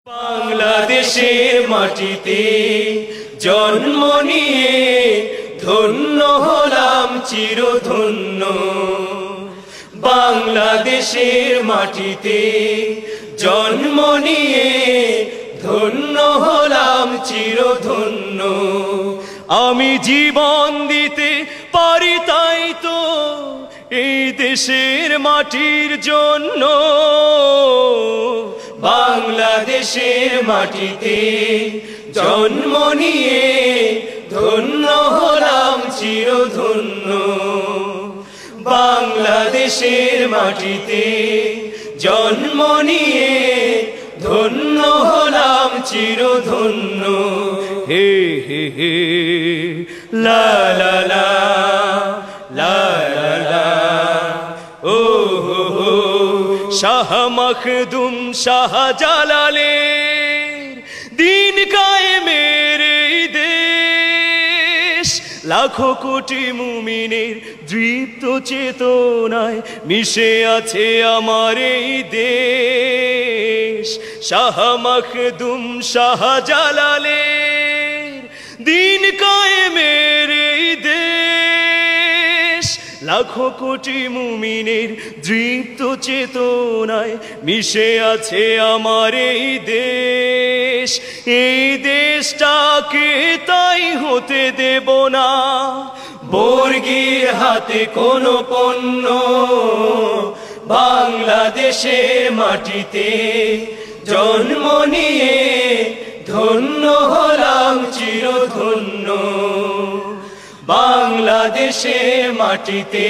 বাংলাদেশের মাটিতে জন্ম নিয়ে ধন্য হলাম চিরধন্য। বাংলাদেশের মাটিতে জন্ম নিয়ে ধন্য হলাম চিরধন্য। আমি জীবন দিতে পারি তাই তো এই দেশের মাটির জন্য। বাংলাদেশের মাটিতে জন্ম নিয়ে ধন্য হলাম চিরধন্য। বাংলাদেশের মাটিতে জন্ম নিয়ে ধন্য হলাম চিরধন্য। হে হে হে লা লা লা লা লা লা ও হো হো। শাহ মখদুম শাহ জালালের দিন কায়েমের এই দেশ, লাখো কোটি মুমিনের দৃপ্ত চেতনায় মিশে আছে আমার এই দেশ। শাহ মখদুম শাহ জালালের দিন কায়েমের এই দেশ, লাখো কোটি মুমিনের দৃপ্ত চেতনায় মিশে আছে আমার এই দেশ। এই দেশটাকে তাই হতে দেব না বর্গীর হাতে কোনো পণ্য। বাংলাদেশের মাটিতে জন্ম নিয়ে ধন্য হলাম চিরধন্য। বাংলাদেশের মাটিতে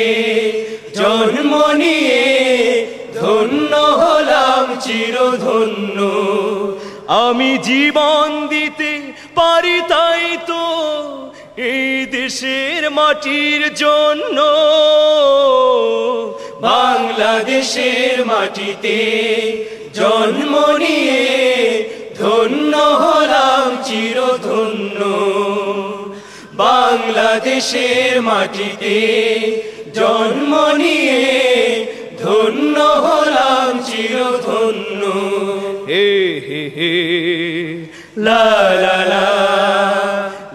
জন্ম নিয়ে ধন্য হলাম চিরধন্য। আমি জীবন দিতে পারি তাই তো এই দেশের মাটির জন্য। বাংলাদেশের মাটিতে জন্ম নিয়ে ধন্য হলাম চিরধন্য। বাংলাদেশের মাটিতে জন্ম নিয়ে ধন্য হলাম চিরধন্য। হে হে হে লা লা লা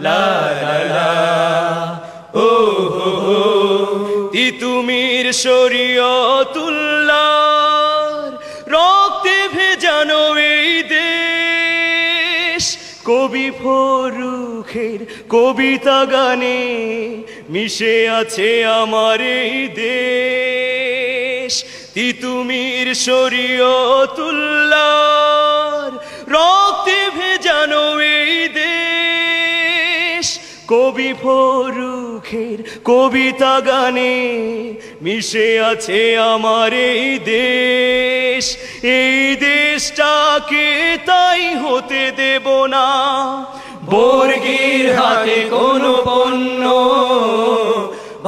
লা লা লা ও হো হো। তিতুমির শরীয়তুল্লাহর রক্তে ভেজানো এই দেশ, কবি ফরুখের কবিতা গানে মিশে আছে আমার এই দেশ। তিতুমির শরীয়তুল্লাহর রক্তে ভেজানো এই দেশ, কবি ফরুখের কবিতা গানে মিশে আছে আমার এই দেশ। এই দেশটাকে তাই হতে দেব না বর্গীর হাতে কোনো পণ্য।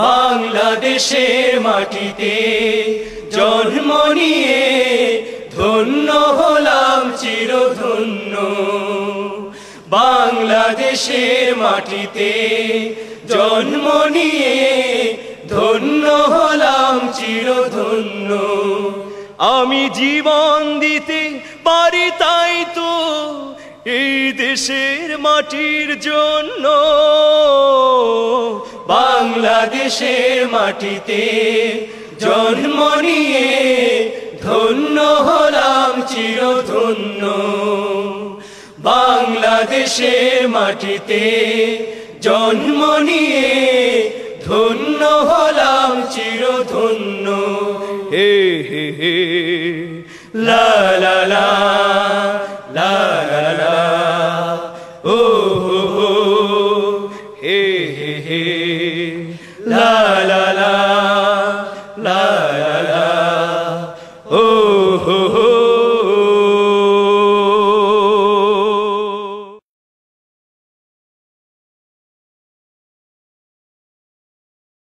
বাংলাদেশের মাটিতে জন্ম নিয়ে ধন্য হলাম চিরধন্য। বাংলাদেশের মাটিতে জন্ম নিয়ে ধন্য হলাম চিরধন্য। আমি জীবন দিতে পারি তাই তো এই দেশের মাটির জন্য। বাংলাদেশের মাটিতে জন্ম নিয়ে ধন্য হলাম চিরধন্য। বাংলাদেশের মাটিতে জন্ম নিয়ে ধন্য হলাম চিরধন্য। হে হে হে লা লা লা লা লা লা ও হো হো।